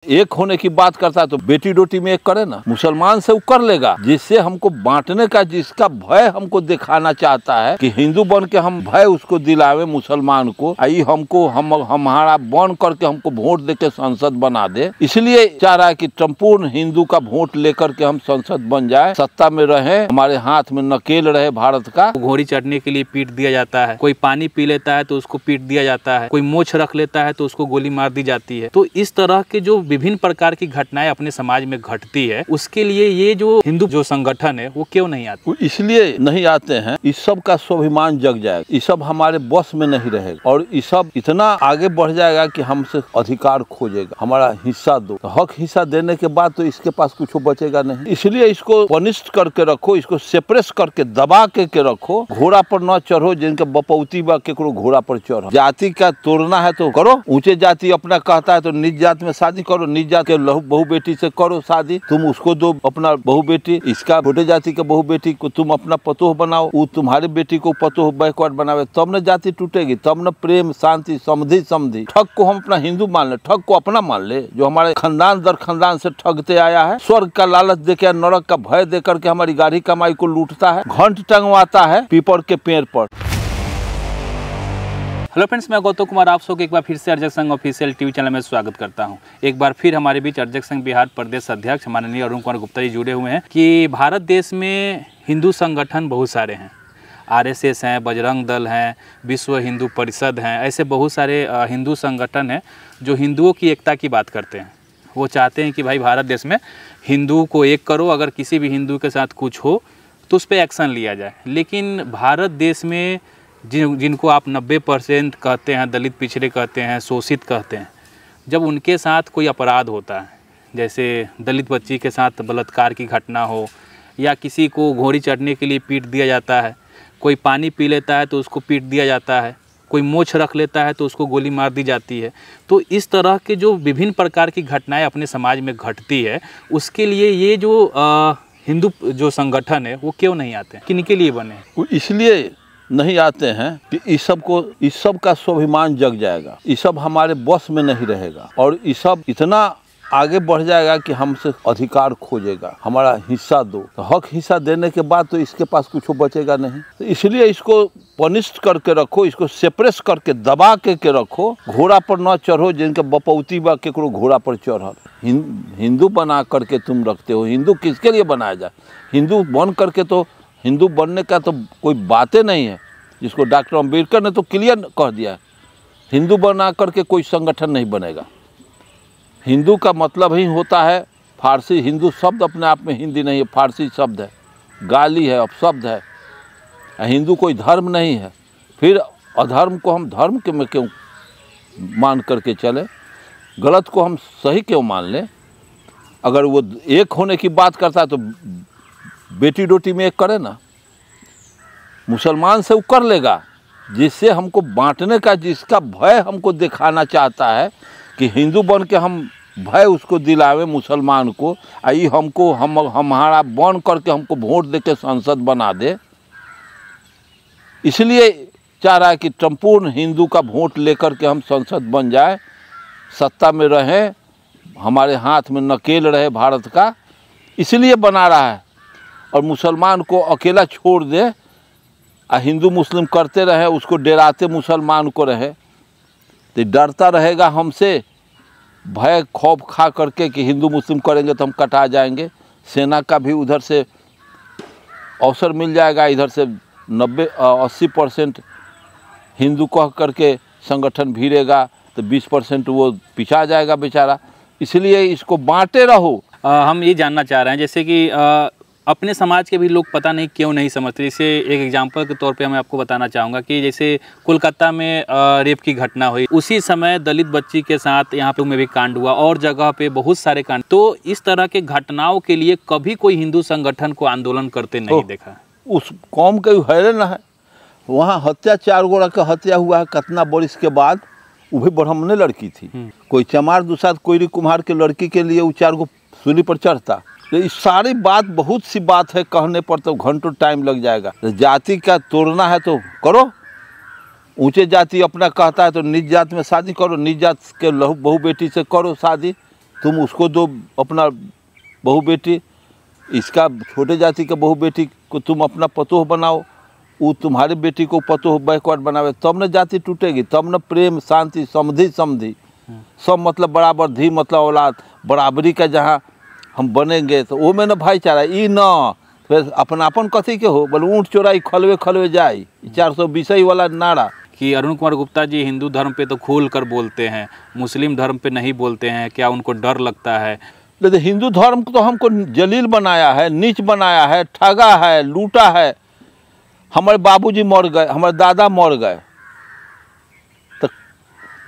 एक होने की बात करता है तो बेटी रोटी में एक करे ना। मुसलमान से वो कर लेगा जिससे हमको बांटने का, जिसका भय हमको दिखाना चाहता है कि हिंदू बन के हम भय उसको दिलावे मुसलमान को, आई हमको हमारा बन करके हमको वोट देके संसद बना दे। इसलिए चाह रहा है कि संपूर्ण हिंदू का वोट लेकर के हम संसद बन जाए, सत्ता में रहे, हमारे हाथ में नकेल रहे भारत का। घोड़ी चढ़ने के लिए पीट दिया जाता है, कोई पानी पी लेता है तो उसको पीट दिया जाता है, कोई मोछ रख लेता है तो उसको गोली मार दी जाती है। तो इस तरह के जो विभिन्न प्रकार की घटनाएं अपने समाज में घटती है, उसके लिए ये जो हिंदू जो संगठन है वो क्यों नहीं आते? इसलिए नहीं आते हैं, इस सब का स्वाभिमान जग जाएगा, इस सब हमारे बस में नहीं रहेगा और इस सब इतना आगे बढ़ जाएगा कि हमसे अधिकार खोजेगा, हमारा हिस्सा दो। तो हक हिस्सा देने के बाद तो इसके पास कुछ बचेगा नहीं। इसलिए इसको पनिष्ठ करके रखो, इसको सेप्रेस करके दबा के रखो। घोड़ा पर न चढ़ो, जिनके बपौती बा केकरो घोड़ा पर चढ़ो। जाति का तोड़ना है तो करो, ऊंचे जाति अपना कहता है तो निज जात में शादी करो, निज जात के बहू बेटी से करो शादी, तुम उसको दो अपना बहू बेटी, इसका छोटे जाति के बहू बेटी को तुम अपना पतोह बनाओ, वो तुम्हारी बेटी को पतोह बैकवर्ड बनावे, तब न जाति टूटेगी, तब न प्रेम शांति समधि। ठग को हम अपना हिंदू मान ले, ठग को अपना मान ले, जो हमारे खानदान दर खानदान से ठगते आया है। स्वर्ग का लालच देकर, नरक का भय देकर के हमारी गाढ़ी कमाई को लूटता है, घंट टंगवाता है पीपल के पेड़ पर। हेलो फ्रेंड्स, मैं गौतम कुमार आप सबको एक बार फिर से अर्जक संघ ऑफिशियल टीवी चैनल में स्वागत करता हूं। एक बार फिर हमारे बीच अर्जक संघ बिहार प्रदेश अध्यक्ष माननीय अरुण कुमार गुप्ता जी जुड़े हुए हैं कि भारत देश में हिंदू संगठन बहुत सारे हैं, आरएसएस हैं, बजरंग दल हैं, विश्व हिंदू परिषद हैं, ऐसे बहुत सारे हिंदू संगठन हैं जो हिंदुओं की एकता की बात करते हैं। वो चाहते हैं कि भाई भारत देश में हिंदू को एक करो, अगर किसी भी हिंदू के साथ कुछ हो तो उस पर एक्शन लिया जाए। लेकिन भारत देश में जिनको आप 90% कहते हैं, दलित पिछड़े कहते हैं, शोषित कहते हैं, जब उनके साथ कोई अपराध होता है, जैसे दलित बच्ची के साथ बलात्कार की घटना हो या किसी को घोड़ी चढ़ने के लिए पीट दिया जाता है, कोई पानी पी लेता है तो उसको पीट दिया जाता है, कोई मोछ रख लेता है तो उसको गोली मार दी जाती है। तो इस तरह के जो विभिन्न प्रकार की घटनाएं अपने समाज में घटती है, उसके लिए ये जो हिंदू जो संगठन है वो क्यों नहीं आते? किनके लिए बने? इसलिए नहीं आते हैं कि इस सब का स्वाभिमान जग जाएगा, इस सब हमारे बस में नहीं रहेगा और इस सब इतना आगे बढ़ जाएगा कि हमसे अधिकार खोजेगा, हमारा हिस्सा दो। तो हक हिस्सा देने के बाद तो इसके पास कुछ बचेगा नहीं। तो इसलिए इसको पनिष्ठ करके रखो, इसको सेप्रेस करके दबा के रखो। घोड़ा पर न चढ़ो, जिनके बपौती बा केकरो घोड़ा पर चढ़ो। हिंदू बना करके तुम रखते हो, हिंदू किसके लिए बनाया जाए? हिंदू बन करके तो हिंदू बनने का तो कोई बातें नहीं है, जिसको डॉक्टर अम्बेडकर ने तो क्लियर कह दिया है, हिंदू बना करके कोई संगठन नहीं बनेगा। हिंदू का मतलब ही होता है फारसी, हिंदू शब्द अपने आप में हिंदी नहीं है, फारसी शब्द है, गाली है, अपशब्द है। हिंदू कोई धर्म नहीं है, फिर अधर्म को हम धर्म के में क्यों मान करके चले, गलत को हम सही क्यों मान लें? अगर वो एक होने की बात करता है तो बेटी रोटी में एक करे ना। मुसलमान से वो कर लेगा जिससे हमको बांटने का, जिसका भय हमको दिखाना चाहता है कि हिंदू बन के हम भय उसको दिलावे मुसलमान को, आई हमको हमारा बन करके हमको वोट देके संसद बना दे। इसलिए चाह रहा है कि संपूर्ण हिंदू का वोट लेकर के हम संसद बन जाए, सत्ता में रहे, हमारे हाथ में नकेल रहे भारत का, इसलिए बना रहा है। और मुसलमान को अकेला छोड़ दे, हिंदू मुस्लिम करते रहे, उसको डराते मुसलमान को रहे, तो डरता रहेगा हमसे, भय खौफ खा करके कि हिंदू मुस्लिम करेंगे तो हम कटा जाएंगे। सेना का भी उधर से अवसर मिल जाएगा, इधर से 90-80% हिंदू कह करके संगठन भिड़ेगा तो 20% वो पिछा जाएगा बेचारा। इसलिए इसको बांटे रहो। हम ये जानना चाह रहे हैं, जैसे कि अपने समाज के भी लोग पता नहीं क्यों नहीं समझते। जैसे एक एग्जांपल के तौर पे मैं आपको बताना चाहूँगा कि जैसे कोलकाता में रेप की घटना हुई, उसी समय दलित बच्ची के साथ यहाँ पे में भी कांड हुआ और जगह पे बहुत सारे कांड। तो इस तरह के घटनाओं के लिए कभी कोई हिंदू संगठन को आंदोलन करते नहीं देखा। उस कौम के हैरान है, वहाँ हत्या 4 गोरा का हत्या हुआ है कितना बरिस के बाद, वो भी ब्राह्मणे लड़की थी। कोई चमार दुसाद कोयरी कुम्हार के लड़की के लिए वो 4 गो सूली पर चढ़ता। ये सारी बात, बहुत सी बात है, कहने पर तो घंटों टाइम लग जाएगा। जाति का तोड़ना है तो करो, ऊंचे जाति अपना कहता है तो निज जात में शादी करो, निज जात के बहू बेटी से करो शादी, तुम उसको दो अपना बहू बेटी, इसका छोटे जाति के बहू बेटी को तुम अपना पतोह बनाओ, वो तुम्हारी बेटी को पतोह बैकवर्ड बनावे, तब न जाति टूटेगी, तब न प्रेम शांति समधि समधि सब मतलब बराबर, धी मतलब औलाद, बराबरी का जहाँ हम बनेंगे तो वो में न भाईचारा ई न फिर अपनापन कथी के हो, बोले ऊँट चोराई खलवे खलवे जाई, 420 वाला नारा। कि अरुण कुमार गुप्ता जी हिंदू धर्म पे तो खोल कर बोलते हैं, मुस्लिम धर्म पे नहीं बोलते हैं, क्या उनको डर लगता है? लेकिन हिंदू धर्म को तो हमको जलील बनाया है, नीच बनाया है, ठगा है, लूटा है। हमारे बाबूजी मर गए, हमारे दादा मर गए, तो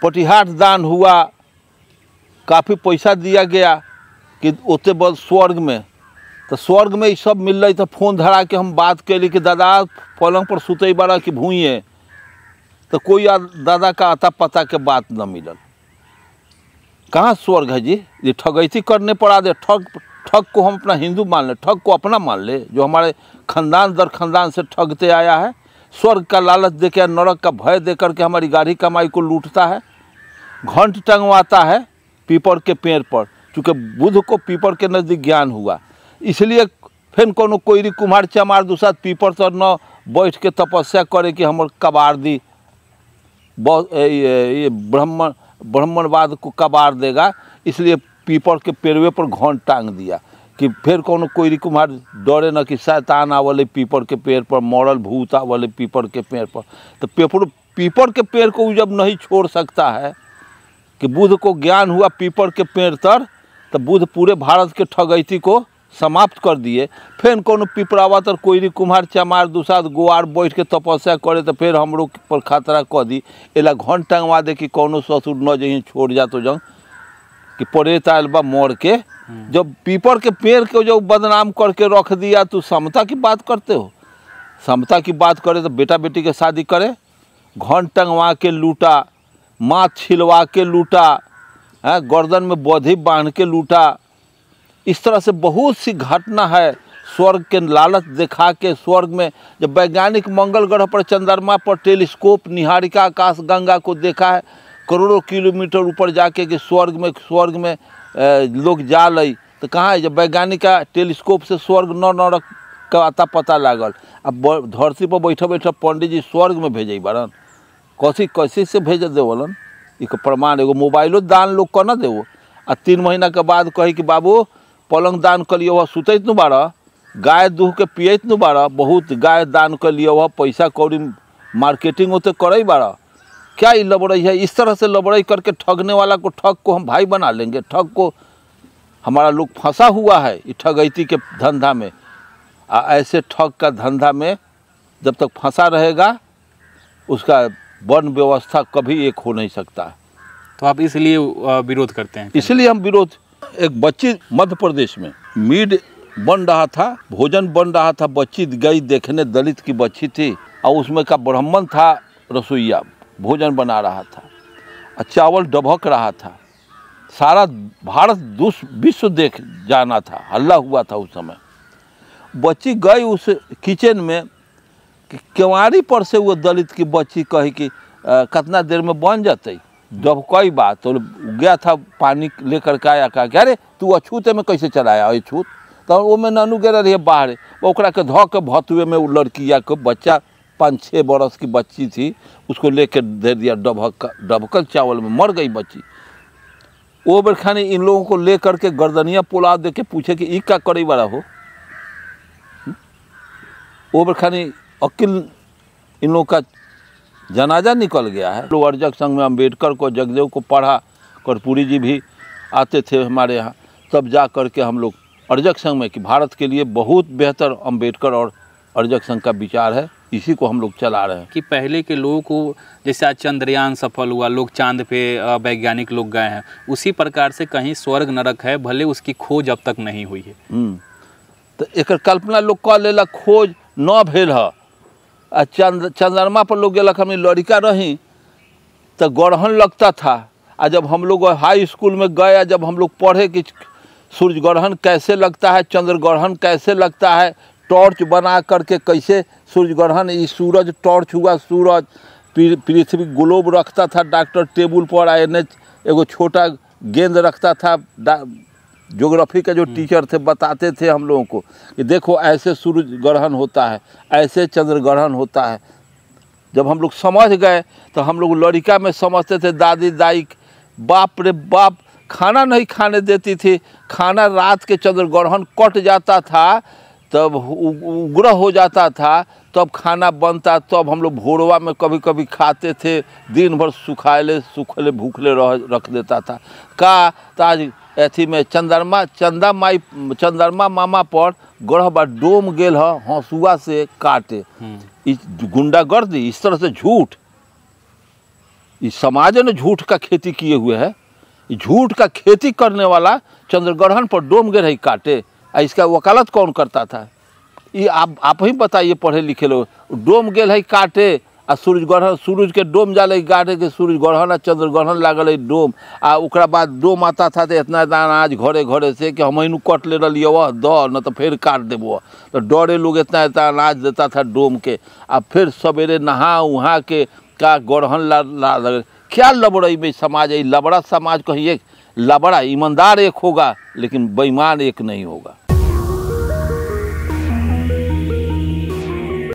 पटिहाट दान हुआ, काफ़ी पैसा दिया गया कि ओते बल स्वर्ग में, तो स्वर्ग में ये सब मिल रही, तो फोन धरा के हम बात कैली कि दादा पलंग पर सुतई बारा कि भूइए, तो कोई दादा का अता पता के बात न मिलल। कहाँ स्वर्ग है जी? ये ठगैती करने पड़ा दे, ठग को हम अपना हिंदू मान ले, ठग को अपना मान ले, जो हमारे खानदान दर खानदान से ठगते आया है, स्वर्ग का लालच देकर, नरक का भय देकर के हमारी गाढ़ी कमाई को लूटता है, घंट टंगवाता है पीपल के पेड़ पर, चूँकि बुद्ध को पीपल के नज़दीक ज्ञान हुआ, इसलिए फिर कोनो कोई कुम्हार चमार दूसरा पीपल तर न बैठ के तपस्या करे कि हमर कबार दी, ये ब्राह्मणवाद को कबार देगा, इसलिए पीपल के पेड़वे पर घंट टांग दिया कि फिर कोनो कोई कुम्हार डरे न कि शैतान आवले पीपल के पेड़ पर, मरल भूत आवले पीपल के पेड़ पर। तो पीपल के पेड़ को जब नहीं छोड़ सकता है कि बुद्ध को ज्ञान हुआ पीपल के पेड़ तर, तो बुद्ध पूरे भारत के ठगैती को समाप्त कर दिए। फिर कोनो पिपरावा तर कोई कुम्हार चमार दूसरा गोआर बैठ के तपस्या करे तो फिर हमरो पर खतरा कह दी, एला घंट टंगवा दे कि कोनो ससुर न जहीं छोड़ जा तो जंग कि परेत आयल बा मोड़ के। जब पीपल के पेड़ को जो बदनाम करके रख दिया, तो समता की बात करते हो? समता की बात करे तो बेटा बेटी के शादी करे, घंट टंगवा के लूटा, माँ छिलवा के लूटा, है गर्दन में बौधी बांध के लूटा। इस तरह से बहुत सी घटना है, स्वर्ग के लालच दिखा के स्वर्ग में जब वैज्ञानिक मंगल ग्रह पर, चंद्रमा पर टेलीस्कोप निहारिका आकाश गंगा को देखा है, करोड़ों किलोमीटर ऊपर जाके कि स्वर्ग में लोग जा लई, तो कहाँ है? जब वैज्ञानिक का टेलीस्कोप से स्वर्ग नरक का अता पता लागल। अब धरती पर बैठे बैठे पंडित जी स्वर्ग में भेजे बारन, कैसे से भेज देवलन? एक प्रमाण एगो मोबाइलो दान लोग कर न देवो, आ 3 महीना के बाद कही कि बाबू पलंग दान कर लियो, सुतैत न बारह, गाय दूह के पियत न बारह, बहुत गाय दान कर लियो, पैसा कौड़ी मार्केटिंग होते करे बारह। क्या ये लबड़ई है? इस तरह से लबड़ई करके ठगने वाला को, ठग को हम भाई बना लेंगे। ठग को हमारा लोग फंसा हुआ है ये ठगैती के धंधा में। ऐसे ठग का धंधा में जब तक फंसा रहेगा, उसका वर्ण व्यवस्था कभी एक हो नहीं सकता। तो आप इसलिए विरोध करते हैं? इसलिए हम विरोध। एक बच्ची मध्य प्रदेश में मीड बन रहा था, भोजन बन रहा था, बच्ची गई देखने, दलित की बच्ची थी, और उसमें का ब्राह्मण था रसोईया, भोजन बना रहा था, और चावल डबक रहा था। सारा भारत विश्व देख जाना था, हल्ला हुआ था उस समय। बच्ची गई उस किचन में, केवाड़ी पर से वो दलित की बच्ची कही कि कितना देर में बन जाते, जब कोई बात तो गया था पानी लेकर के आया, कहा अरे तू अछूते में कैसे चलाया अछूत, तो वो में ननू गिर रही है बाहर, ओकरा के धो के भतुए में वो लड़किया को, बच्चा 5-6 बरस की बच्ची थी, उसको लेके दे दिया डबकल चावल में, मर गई बच्ची। वो बेर खानी इन लोगों को ले करके गर्दनिया पुलाव दे के पूछे कि ई का करे वाला हो। वो बेर खानी अकिल इन लोगों का जनाजा निकल गया है। लोग अर्जक संघ में अम्बेडकर को, जगदेव को पढ़ा, कर्पूरी जी भी आते थे हमारे यहाँ, तब जा कर के हम लोग अर्जक संघ में कि भारत के लिए बहुत बेहतर अम्बेडकर और अर्जक संघ का विचार है, इसी को हम लोग चला रहे हैं। कि पहले के लोगों को, जैसे आज चंद्रयान सफल हुआ, लोग चांद पे वैज्ञानिक लोग गए हैं, उसी प्रकार से कहीं स्वर्ग नरक है, भले उसकी खोज अब तक नहीं हुई है। तो एक कल्पना लोग कर लेला, खोज न भेल है। चंद्रमा पर लोग गलक, हमने लड़का रही तो ग्रहण लगता था, और जब हम लोग हाई स्कूल में गए, जब हम लोग पढ़े कि सूर्य ग्रहण कैसे लगता है, चंद्र ग्रहण कैसे लगता है, टॉर्च बना करके कैसे सूर्य ग्रहण, ये सूरज टॉर्च हुआ, सूरज पृथ्वी ग्लोब रखता था डॉक्टर टेबुल पर, एगो छोटा गेंद रखता था, ज्योग्राफी का जो टीचर थे बताते थे हम लोगों को कि देखो ऐसे सूरज ग्रहण होता है, ऐसे चंद्र ग्रहण होता है। जब हम लोग समझ गए तो हम लोग लड़का में समझते थे, दादी दाई बाप रे बाप खाना नहीं खाने देती थी, खाना रात के चंद्र ग्रहण कट जाता था, तब उग्र हो जाता था, तब खाना बनता, तब हम लोग भोरवा में कभी कभी खाते थे, दिन भर सुखले भूखले रख देता था। का ताज अथी में चंद्रमा मामा पर ग्रह बा डोम गेल है हंसुआ से काटे। इस गुंडागर्दी, इस तरह से झूठ, इस समाज ने झूठ का खेती किए हुए है। झूठ का खेती करने वाला चंद्र ग्रहण पर डोम गेल है काटे, इसका वकालत कौन करता था? ये आप ही बताइए, पढ़े लिखे लोग। डोम गेल है काटे आ सूरज ग्रहण, सूरज के डोम जाले काटे के सूरज ग्रहण आ चंद्र ग्रहण लागल है डोम, आ ओकरा बाद डोम आता था तो इतना अनाज घरे घरे से कि हम कट ले रही वह द न तो फिर काट देव, तो डरे लोग इतना अनाज देता था डोम के। आ फिर सवेरे नहा उहा के का ग्रहण ला क्या लबड़ई में समाज है। लबड़ा समाज कहीं एक लबड़ा ईमानदार एक होगा लेकिन बेईमान एक नहीं होगा।